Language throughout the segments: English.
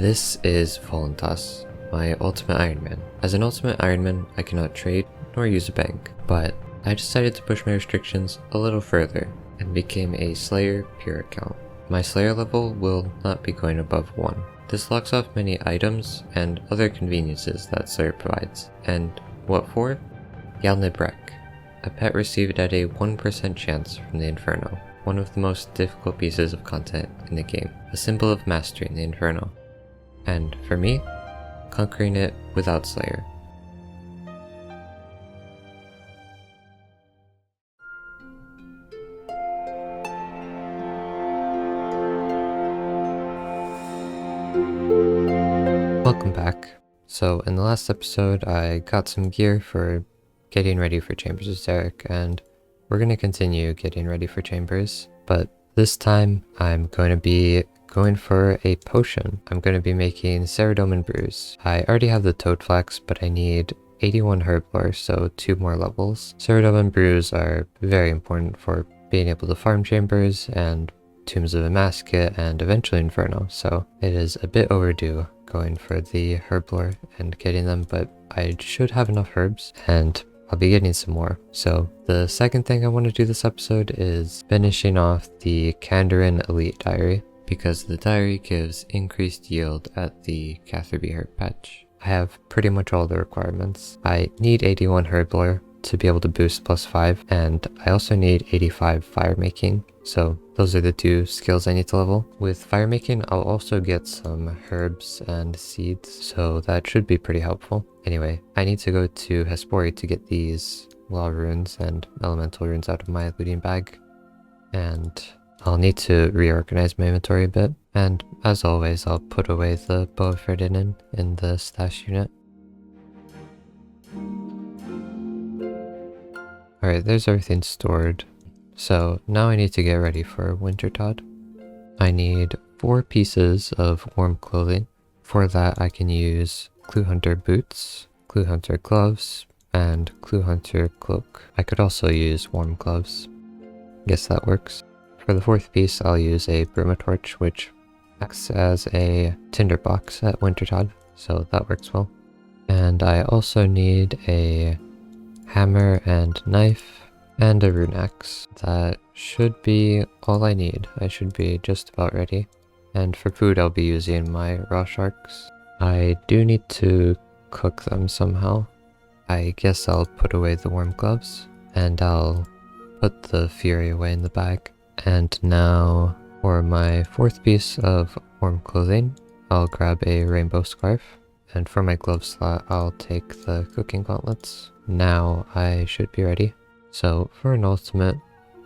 This is Voluntas, my ultimate Iron Man. As an ultimate Iron Man, I cannot trade nor use a bank, but I decided to push my restrictions a little further and became a Slayer pure account. My Slayer level will not be going above 1. This locks off many items and other conveniences that Slayer provides. And what for? Jal-nib-rek, a pet received at a 1% chance from the Inferno, one of the most difficult pieces of content in the game, a symbol of mastering the Inferno. And for me, conquering it without Slayer. Welcome back. So in the last episode I got some gear for getting ready for Chambers of Zarek, and we're going to continue getting ready for Chambers, but this time I'm going to be going for a potion. I'm going to be making Saradomin Brews. I already have the Toad Flax, but I need 81 herb lore, so 2 more levels. Saradomin Brews are very important for being able to farm Chambers and Tombs of Amasket and eventually Inferno, so it is a bit overdue going for the herb lore and getting them, but I should have enough herbs and I'll be getting some more. So the second thing I want to do this episode is finishing off the Kandarin Elite Diary, because the diary gives increased yield at the Catherby herb patch. I have pretty much all the requirements. I need 81 herb lore to be able to boost +5, and I also need 85 fire making. So those are the 2 skills I need to level. With fire making, I'll also get some herbs and seeds, so that should be pretty helpful. Anyway, I need to go to Hespori to get these law runes and elemental runes out of my looting bag, and I'll need to reorganize my inventory a bit. And as always, I'll put away the Bow of Ferdinand in the stash unit. Alright, there's everything stored. So now I need to get ready for Wintertod. I need 4 pieces of warm clothing. For that I can use Clue Hunter boots, Clue Hunter gloves, and Clue Hunter cloak. I could also use warm gloves. Guess that works. For the 4th piece I'll use a Brumatorch, which acts as a tinderbox at Wintertod, so that works well. And I also need a hammer and knife and a rune axe. That should be all I need. I should be just about ready. And for food I'll be using my raw sharks. I do need to cook them somehow. I guess I'll put away the warm gloves and I'll put the fury away in the bag. And now for my 4th piece of warm clothing, I'll grab a rainbow scarf. And for my glove slot, I'll take the cooking gauntlets. Now I should be ready. So for an ultimate,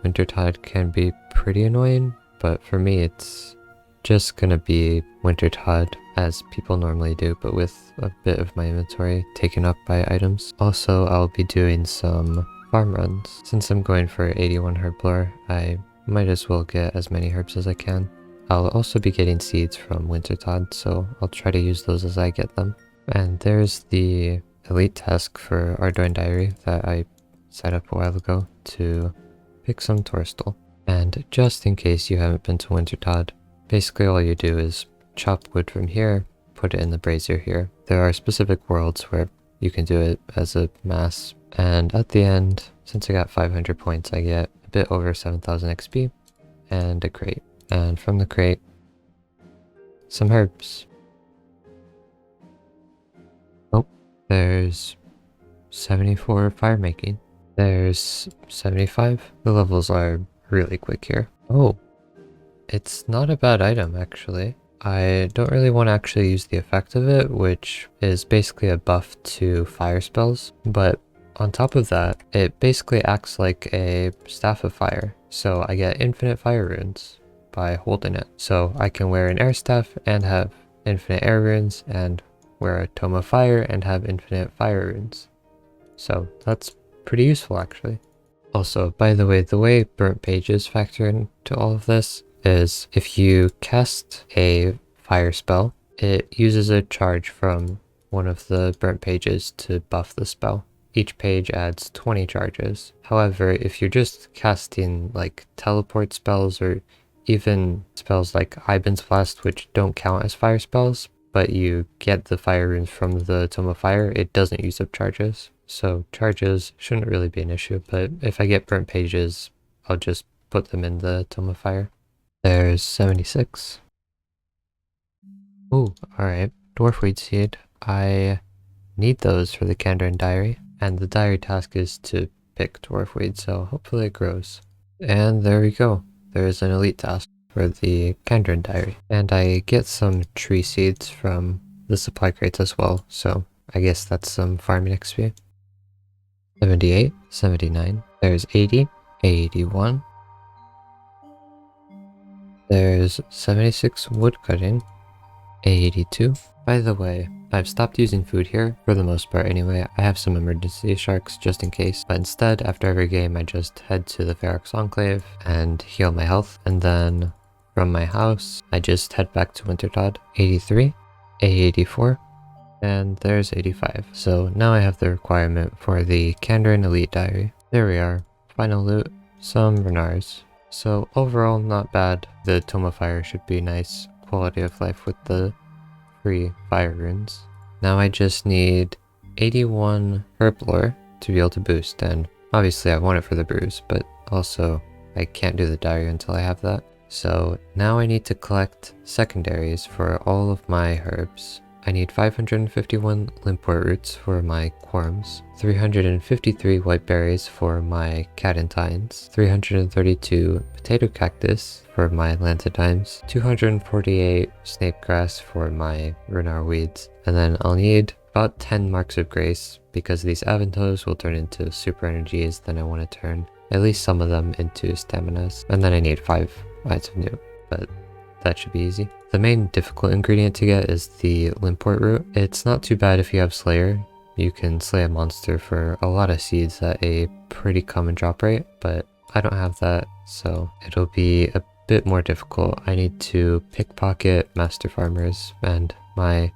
Wintertod can be pretty annoying, but for me it's just gonna be Wintertod as people normally do, but with a bit of my inventory taken up by items. Also, I'll be doing some farm runs. Since I'm going for 81 herb lore, I might as well get as many herbs as I can. I'll also be getting seeds from Wintertod, so I'll try to use those as I get them. And there's the elite task for Ardoin Diary that I set up a while ago to pick some Torstal. And just in case you haven't been to Wintertod, basically all you do is chop wood from here, put it in the brazier here. There are specific worlds where you can do it as a mass, and at the end, since I got 500 points, I get a bit over 7,000 XP and a crate. And from the crate, some herbs. Oh, there's 74 fire making. There's 75. The levels are really quick here. Oh, it's not a bad item actually. I don't really want to actually use the effect of it, which is basically a buff to fire spells, but on top of that, it basically acts like a staff of fire. So I get infinite fire runes by holding it. So I can wear an air staff and have infinite air runes, and wear a tome of fire and have infinite fire runes. So that's pretty useful actually. Also, by the way burnt pages factor into all of this is if you cast a fire spell, it uses a charge from one of the burnt pages to buff the spell. Each page adds 20 charges. However, if you're just casting like teleport spells or even spells like Ivan's Blast, which don't count as fire spells, but you get the fire runes from the Tome of Fire, it doesn't use up charges. So charges shouldn't really be an issue, but if I get burnt pages, I'll just put them in the Tome of Fire. There's 76. Ooh, alright. Dwarfweed seed. I need those for the Kandarin diary, and the diary task is to pick dwarfweed, so hopefully it grows. And there we go. There's an elite task for the Kandarin diary. And I get some tree seeds from the supply crates as well, so I guess that's some farming XP. 78, 79, there's 80, 81. There's 76 wood cutting, 82. By the way, I've stopped using food here, for the most part anyway. I have some emergency sharks just in case, but instead, after every game, I just head to the Ferox Enclave and heal my health, and then from my house, I just head back to Wintertodt. 83, 84, and there's 85. So now I have the requirement for the Kandarin Elite Diary. There we are. Final loot, some Renars. So overall, not bad. The Tome of Fire should be nice quality of life with the free fire runes. Now I just need 81 herb lore to be able to boost, and obviously I want it for the brews, but also I can't do the diary until I have that. So now I need to collect secondaries for all of my herbs. I need 551 limport roots for my quorums, 353 white berries for my catentines, 332 potato cactus for my lantidines, 248 snape grass for my renar weeds, and then I'll need about 10 marks of grace because these aventos will turn into super energies. Then I want to turn at least some of them into staminas, and then I need 5 eyes of new, but that should be easy. The main difficult ingredient to get is the limport root. It's not too bad if you have Slayer. You can slay a monster for a lot of seeds at a pretty common drop rate, but I don't have that, so it'll be a bit more difficult. I need to pickpocket master farmers, and my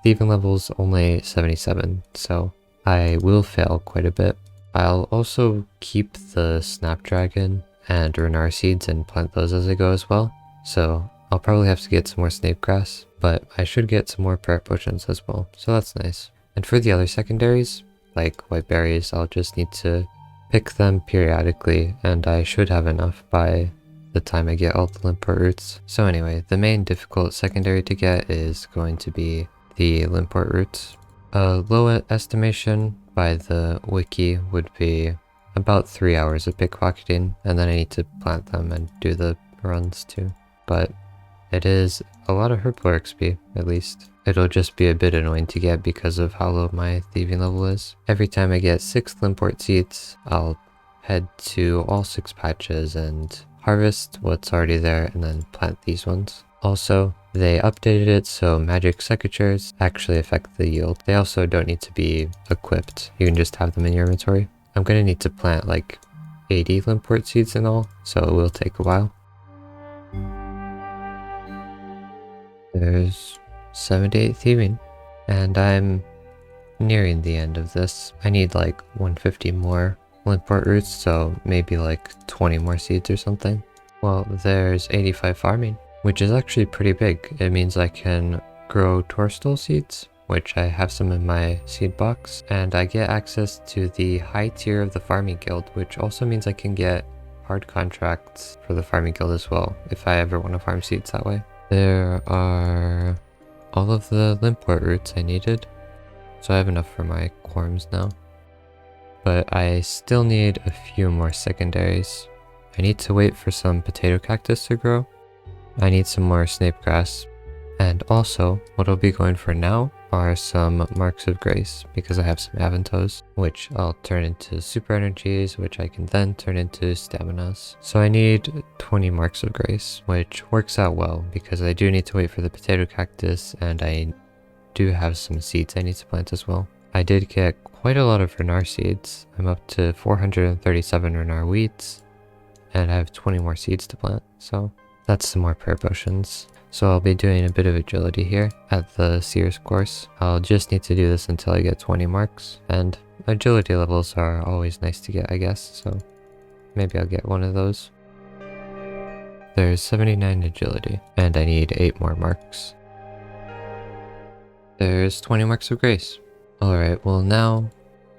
thieving level's only 77, so I will fail quite a bit. I'll also keep the snapdragon and renar seeds and plant those as I go as well, so I'll probably have to get some more snape grass, but I should get some more prayer potions as well, so that's nice. And for the other secondaries, like white berries, I'll just need to pick them periodically, and I should have enough by the time I get all the limport roots. So anyway, the main difficult secondary to get is going to be the limport roots. A low estimation by the wiki would be about 3 hours of pickpocketing, and then I need to plant them and do the runs too. But it is a lot of herblore XP, at least. It'll just be a bit annoying to get because of how low my thieving level is. Every time I get 6 limport seeds, I'll head to all 6 patches and harvest what's already there and then plant these ones. Also, they updated it so magic secateurs actually affect the yield. They also don't need to be equipped. You can just have them in your inventory. I'm gonna need to plant like 80 limport seeds in all, so it will take a while. There's 78 thieving, and I'm nearing the end of this. I need like 150 more limport roots, so maybe like 20 more seeds or something. Well, there's 85 farming, which is actually pretty big. It means I can grow torstal seeds, which I have some in my seed box, and I get access to the high tier of the farming guild, which also means I can get hard contracts for the farming guild as well, if I ever want to farm seeds that way. There are all of the limport roots I needed, so I have enough for my quorums now. But I still need a few more secondaries. I need to wait for some potato cactus to grow. I need some more snape grass. And also, what I'll be going for now are some marks of grace, because I have some aventos, which I'll turn into super energies, which I can then turn into staminas. So I need 20 marks of grace, which works out well, because I do need to wait for the potato cactus, and I do have some seeds I need to plant as well. I did get quite a lot of renar seeds. I'm up to 437 renar wheats, and I have 20 more seeds to plant, so that's some more prayer potions. So I'll be doing a bit of agility here at the Seers course. I'll just need to do this until I get 20 marks, and agility levels are always nice to get, I guess, so maybe I'll get one of those. There's 79 agility, and I need 8 more marks. There's 20 marks of grace. Alright, well now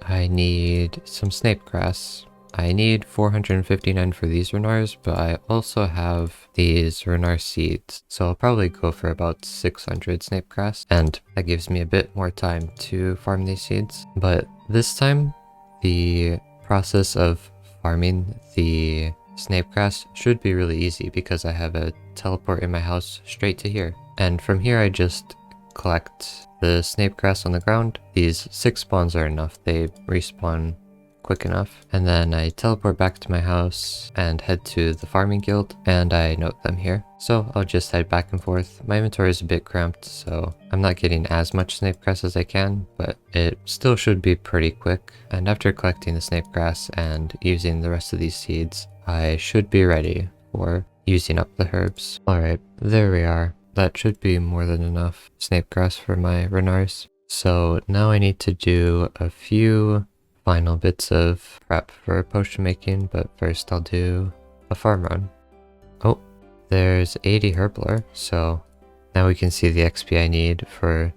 I need some snape grass. I need 459 for these renars, but I also have these renar seeds, so I'll probably go for about 600 snape grass, and that gives me a bit more time to farm these seeds. But this time, the process of farming the snape grass should be really easy because I have a teleport in my house straight to here. And from here I just collect the snape grass on the ground. These 6 spawns are enough, they respawn quick enough. And then I teleport back to my house and head to the farming guild, and I note them here. So I'll just head back and forth. My inventory is a bit cramped, so I'm not getting as much snape grass as I can, but it still should be pretty quick. And after collecting the snape grass and using the rest of these seeds, I should be ready for using up the herbs. Alright, there we are. That should be more than enough snape grass for my renars. So now I need to do a few final bits of prep for potion making, but first I'll do a farm run. Oh, there's 80 herb lore, so now we can see the XP I need for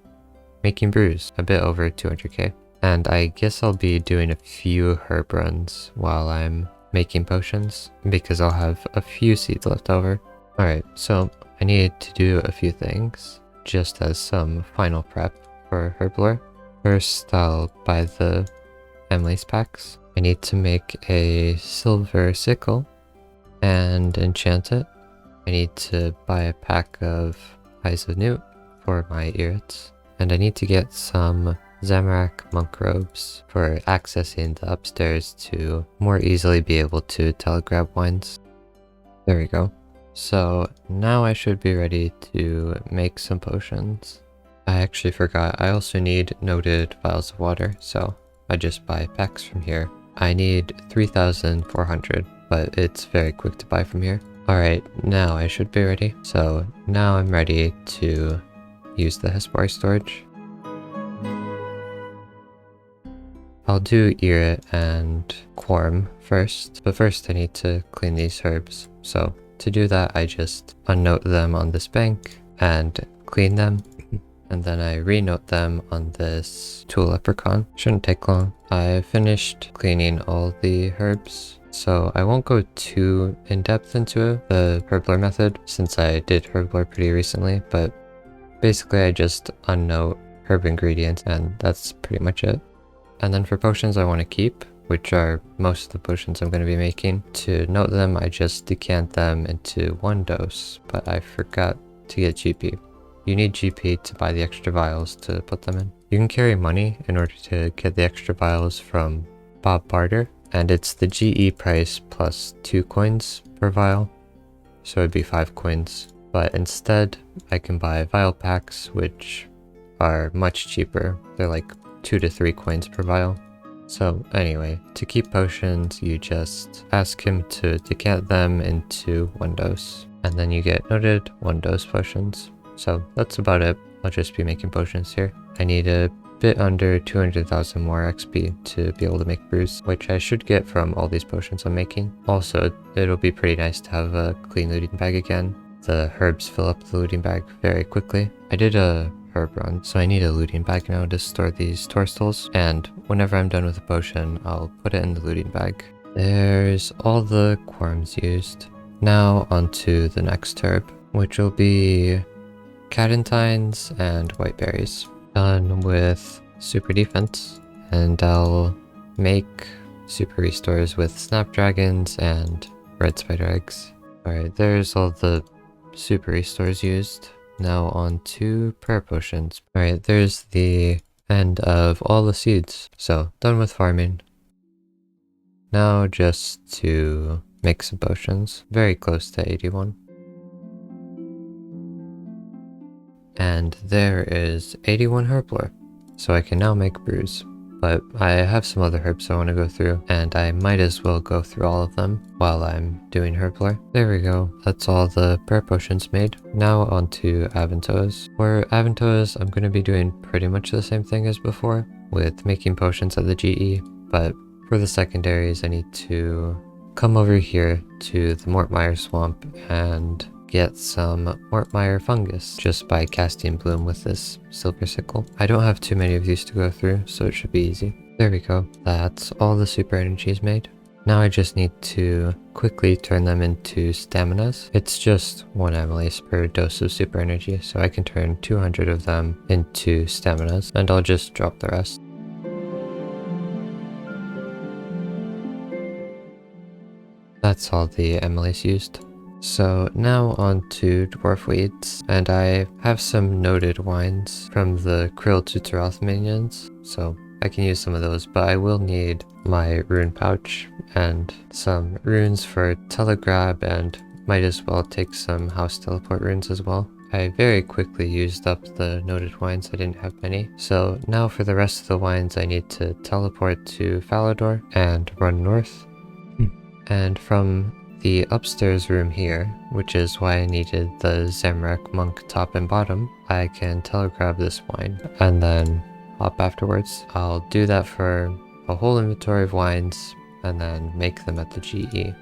making brews, a bit over 200k. And I guess I'll be doing a few herb runs while I'm making potions, because I'll have a few seeds left over. Alright, so I need to do a few things, just as some final prep for herb lore. First, I'll buy the Emily's packs. I need to make a silver sickle and enchant it. I need to buy a pack of Eyes of Newt for my irrits. And I need to get some Zamorak monk robes for accessing the upstairs to more easily be able to telegrab wines. There we go. So now I should be ready to make some potions. I actually forgot, I also need noted vials of water, so I just buy packs from here. I need 3,400, but it's very quick to buy from here. Alright, now I should be ready. So now I'm ready to use the Hespari storage. I'll do Irrit and Quorum first, but first I need to clean these herbs. So to do that, I just unnote them on this bank and clean them. And then I renote them on this tool leprechaun. Shouldn't take long. I finished cleaning all the herbs, so I won't go too in depth into the herb lore method since I did herb lore pretty recently, but basically I just unnote herb ingredients and that's pretty much it. And then for potions I want to keep, which are most of the potions I'm going to be making, to note them I just decant them into 1 dose, but I forgot to get GP. You need GP to buy the extra vials to put them in. You can carry money in order to get the extra vials from Bob Barter, and it's the GE price plus 2 coins per vial, so it'd be 5 coins. But instead, I can buy vial packs, which are much cheaper. They're like 2 to 3 coins per vial. So anyway, to keep potions, you just ask him to decant them into 1 dose, and then you get noted 1 dose potions. So that's about it. I'll just be making potions here. I need a bit under 200,000 more XP to be able to make brews, which I should get from all these potions I'm making. Also, it'll be pretty nice to have a clean looting bag again. The herbs fill up the looting bag very quickly. I did a herb run, so I need a looting bag now to store these tourstles, and whenever I'm done with a potion, I'll put it in the looting bag. There's all the quorums used. Now onto the next herb, which will be Cadentines and whiteberries. Done with super defense, and I'll make super restores with snapdragons and red spider eggs. Alright, there's all the super restores used. Now on to prayer potions. Alright, there's the end of all the seeds. So done with farming. Now just to make some potions. Very close to 81. And there is 81 herb lore, so I can now make brews. But I have some other herbs I want to go through, and I might as well go through all of them while I'm doing herb lore. There we go, that's all the prayer potions made. Now on to Aventos. For Aventos, I'm going to be doing pretty much the same thing as before, with making potions at the GE, but for the secondaries I need to come over here to the Mortmire swamp and get some Mortmeyer fungus just by casting bloom with this silver sickle. I don't have too many of these to go through, so it should be easy. There we go. That's all the super energies made. Now I just need to quickly turn them into staminas. It's just 1 amylase per dose of super energy, so I can turn 200 of them into staminas, and I'll just drop the rest. That's all the amylase used. So now on to dwarf weeds, and I have some noted wines from the Krill Tutorath minions, so I can use some of those, but I will need my rune pouch and some runes for telegrab, and might as well take some house teleport runes as well. I very quickly used up the noted wines, I didn't have many. So now for the rest of the wines I need to teleport to Falador and run north. And from the upstairs room here, which is why I needed the Jal-nib-rek monk top and bottom, I can telegrab this wine and then hop afterwards. I'll do that for a whole inventory of wines and then make them at the GE.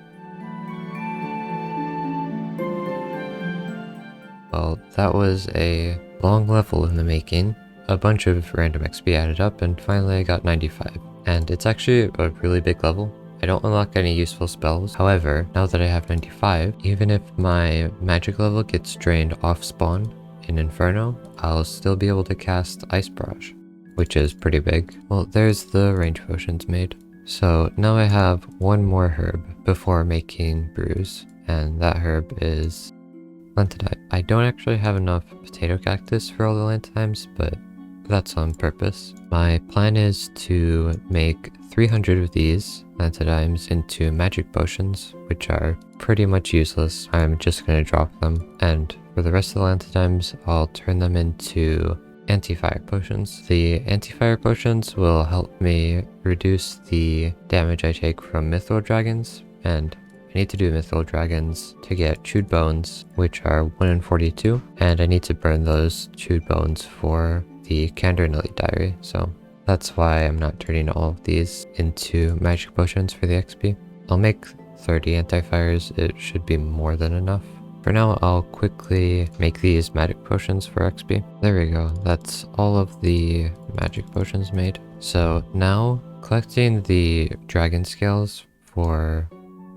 Well, that was a long level in the making. A bunch of random XP added up, and finally I got 95. And it's actually a really big level. I don't unlock any useful spells. However, now that I have 95, even if my magic level gets drained off spawn in Inferno, I'll still be able to cast Ice Barrage, which is pretty big. Well, there's the range potions made. So now I have one more herb before making brews, and that herb is Lanthanide. I don't actually have enough potato cactus for all the Lanthanides, but that's on purpose. My plan is to make 300 of these Lanthanides into magic potions, which are pretty much useless. I'm just going to drop them, and for the rest of the Lanthanides, I'll turn them into anti-fire potions. The anti-fire potions will help me reduce the damage I take from mithril dragons, and I need to do mithril dragons to get chewed bones, which are 1 in 42, and I need to burn those chewed bones for the Candernelli diary, so that's why I'm not turning all of these into magic potions for the XP. I'll make 30 anti-fires, it should be more than enough. For now, I'll quickly make these magic potions for XP. There we go, that's all of the magic potions made. So now, collecting the dragon scales for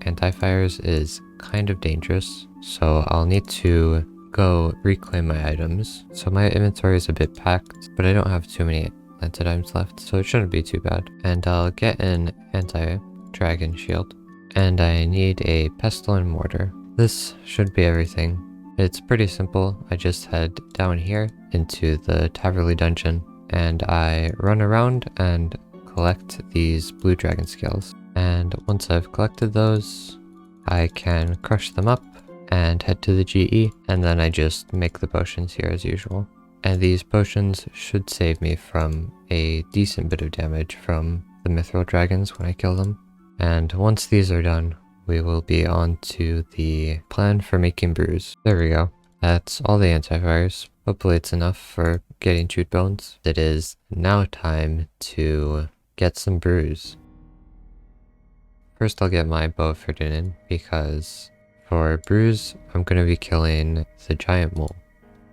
anti-fires is kind of dangerous, so I'll need to go reclaim my items. So my inventory is a bit packed, but I don't have too many Lanthanides left, so it shouldn't be too bad. And I'll get an anti-dragon shield, and I need a pestle and mortar. This should be everything. It's pretty simple. I just head down here into the Taverley dungeon, and I run around and collect these blue dragon scales. And once I've collected those, I can crush them up and head to the GE, and then I just make the potions here as usual. And these potions should save me from a decent bit of damage from the mithril dragons when I kill them. And once these are done, we will be on to the plan for making brews. There we go. That's all the anti-fires. Hopefully it's enough for getting chewed bones. It is now time to get some brews. First I'll get my bow of Verdun in, because for brews I'm going to be killing the giant mole.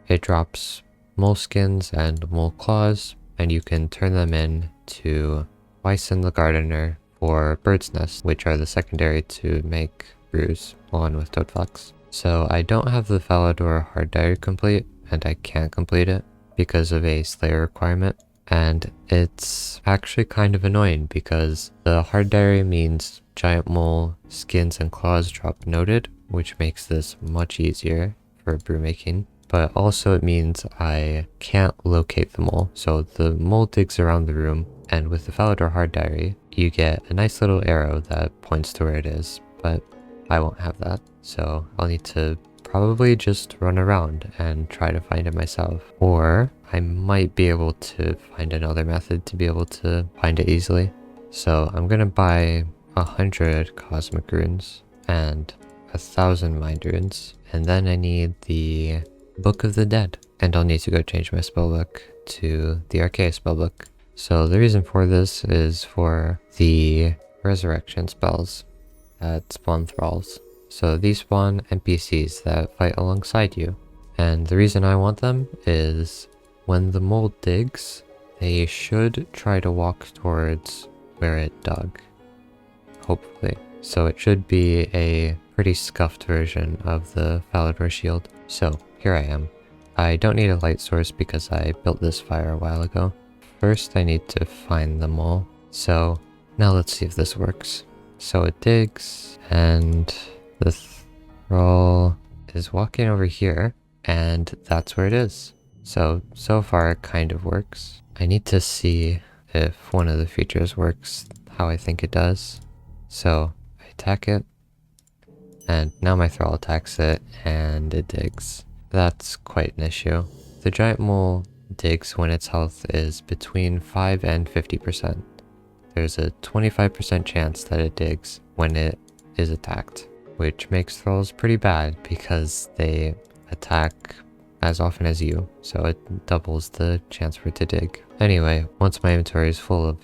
It drops mole skins and mole claws, and you can turn them in to Wyson the Gardener or Bird's Nest, which are the secondary to make brews, along with Toadflax. So I don't have the Falador hard diary complete, and I can't complete it because of a Slayer requirement. And it's actually kind of annoying because the hard diary means giant mole skins and claws drop noted, which makes this much easier for brew making. But also it means I can't locate the mole. So the mole digs around the room, and with the Falador hard diary, you get a nice little arrow that points to where it is, but I won't have that. So I'll need to probably just run around and try to find it myself. Or I might be able to find another method to be able to find it easily. So I'm gonna buy 100 cosmic runes and 1,000 mind runes, and then I need the Book of the Dead, and I'll need to go change my spellbook to the Archaea spellbook. So the reason for this is for the resurrection spells that spawn thralls. So these spawn NPCs that fight alongside you. And the reason I want them is when the mole digs, they should try to walk towards where it dug. Hopefully. So it should be a pretty scuffed version of the Falador shield. So here I am. I don't need a light source because I built this fire a while ago. First I need to find the mole. So now let's see if this works. So it digs and the thrall is walking over here and that's where it is. So far it kind of works. I need to see if one of the features works how I think it does. So I attack it and now my thrall attacks it and it digs. That's quite an issue. The giant mole digs when its health is between 5 and 50%. There's a 25% chance that it digs when it is attacked, which makes thralls pretty bad because they attack as often as you, so it doubles the chance for it to dig. Anyway, once my inventory is full of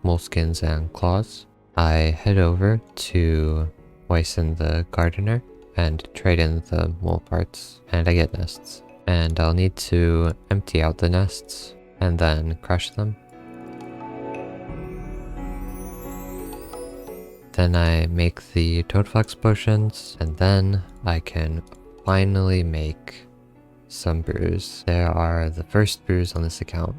moleskins and claws, I head over to Wyson the gardener and trade in the mole parts, and I get nests. And I'll need to empty out the nests and then crush them. Then I make the Toadflax potions, and then I can finally make some brews. There are the first brews on this account,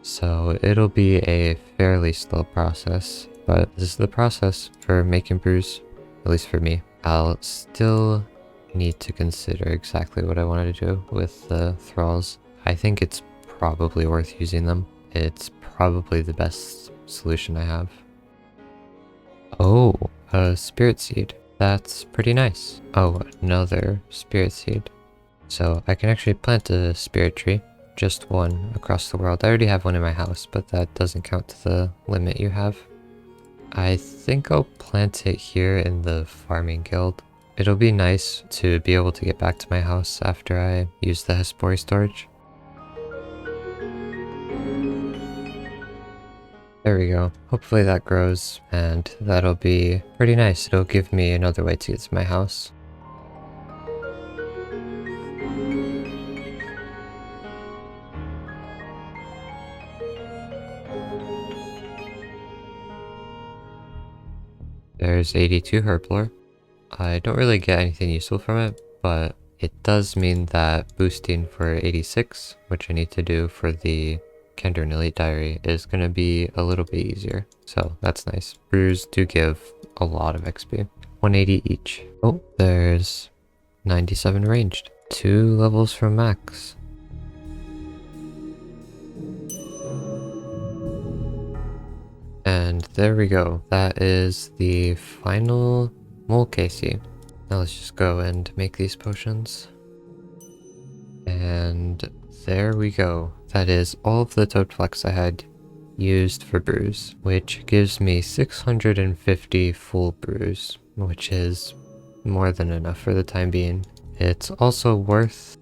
so it'll be a fairly slow process, but this is the process for making brews, at least for me. I'll still need to consider exactly what I want to do with the thralls. I think it's probably worth using them. It's probably the best solution I have. Oh, a spirit seed. That's pretty nice. Oh, another spirit seed. So I can actually plant a spirit tree, just one across the world. I already have one in my house, but that doesn't count to the limit you have. I think I'll plant it here in the farming guild. It'll be nice to be able to get back to my house after I use the Hespori storage. There we go. Hopefully that grows, and that'll be pretty nice. It'll give me another way to get to my house. There's 82 herblore. I don't really get anything useful from it, but it does mean that boosting for 86, which I need to do for the Kandarin Elite Diary, is going to be a little bit easier. So that's nice. Brews do give a lot of XP. 180 each. Oh, there's 97 ranged. 2 levels from max. And there we go. That is the final mole casey. Now let's just go and make these potions. And there we go. That is all of the Toadflax I had used for brews, which gives me 650 full brews, which is more than enough for the time being. It's also worth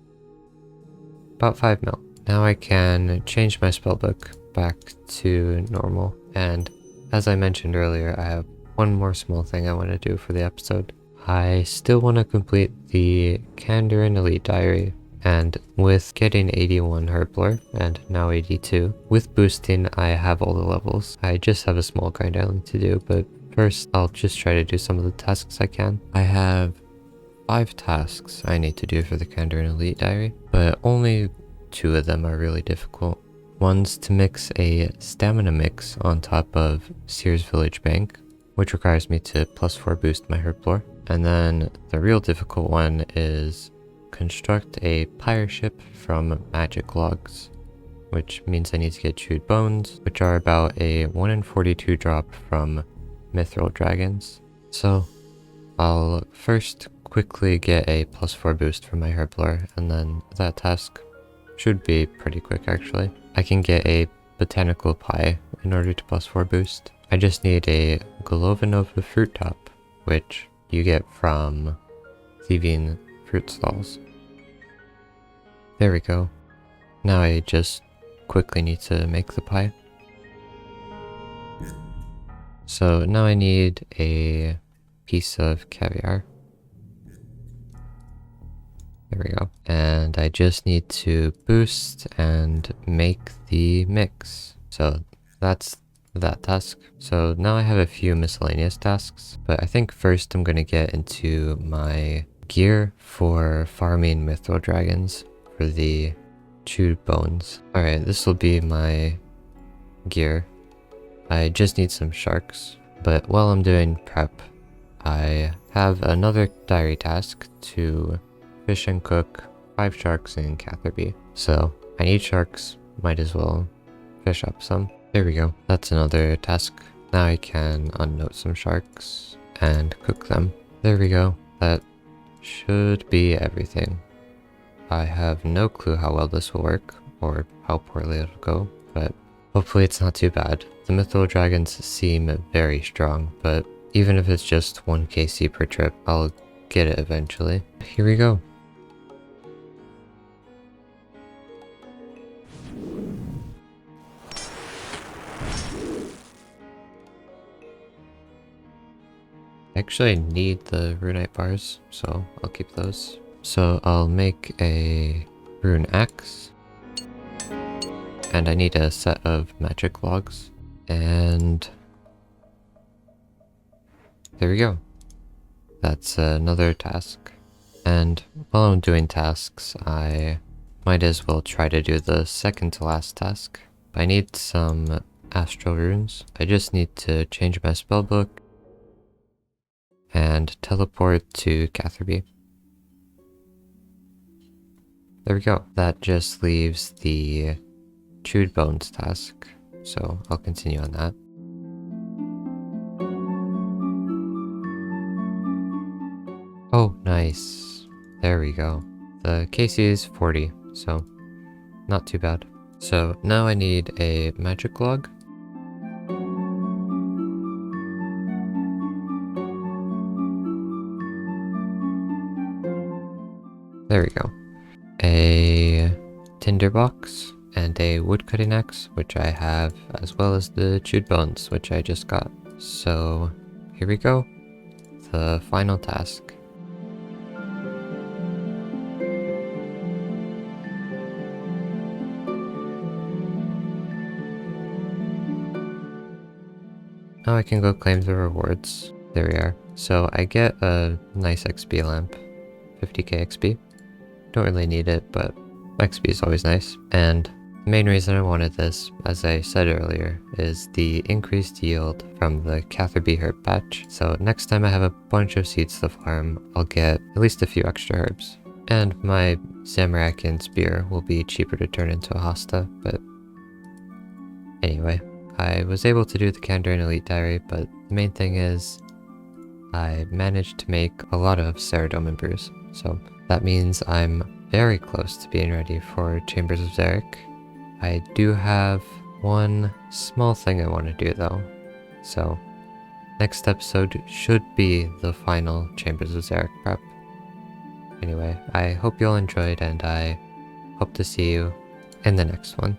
about 5 mil. Now I can change my spellbook back to normal, and as I mentioned earlier, I have one more small thing I want to do for the episode. I still want to complete the Kandarin Elite Diary, and with getting 81 herblore and now 82, with boosting I have all the levels. I just have a small grind I need to do, but first I'll just try to do some of the tasks I can. I have 5 tasks I need to do for the Kandarin Elite Diary, but only 2 of them are really difficult. One's to mix a stamina mix on top of Sears Village Bank, which requires me to +4 boost my herblore. And then the real difficult one is construct a pyre ship from magic logs, which means I need to get chewed bones, which are about a 1 in 42 drop from mithril dragons. So I'll first quickly get a +4 boost from my herblore, and then that task should be pretty quick actually. I can get a botanical pie in order to +4 boost. I just need a Golovinova fruit top, which you get from thieving fruit stalls. There we go. Now I just quickly need to make the pie. So now I need a piece of caviar. There we go. And I just need to boost and make the mix. So that's that task. So now I have a few miscellaneous tasks, but I think first I'm gonna get into my gear for farming mithril dragons for the chewed bones. Alright, this will be my gear. I just need some sharks, but while I'm doing prep, I have another diary task to fish and cook 5 sharks in Catherby. So I need sharks, might as well fish up some. There we go, that's another task. Now I can unnote some sharks and cook them. There we go, that should be everything. I have no clue how well this will work or how poorly it'll go, but hopefully it's not too bad. The mithril dragons seem very strong, but even if it's just 1 KC per trip, I'll get it eventually. Here we go. I actually need the runite bars, so I'll keep those. So I'll make a rune axe. And I need a set of magic logs. And there we go. That's another task. And while I'm doing tasks, I might as well try to do the second to last task. I need some astral runes. I just need to change my spellbook and teleport to Catherby. There we go. That just leaves the chewed bones task, so I'll continue on that. Oh, nice. There we go. The KC is 40, so not too bad. So now I need a magic log. There we go. A tinderbox and a woodcutting axe, which I have, as well as the chewed bones, which I just got. So here we go. The final task. Now I can go claim the rewards. There we are. So I get a nice XP lamp. 50k XP. Don't really need it, but XP is always nice. And the main reason I wanted this, as I said earlier, is the increased yield from the Catherby herb patch. So next time I have a bunch of seeds to farm, I'll get at least a few extra herbs. And my Zamorakian spear will be cheaper to turn into a hosta, but anyway. I was able to do the Kandarian Elite Diary, but the main thing is I managed to make a lot of Saradomin Brews. So that means I'm very close to being ready for Chambers of Xeric. I do have one small thing I want to do though. So next episode should be the final Chambers of Xeric prep. Anyway, I hope you all enjoyed and I hope to see you in the next one.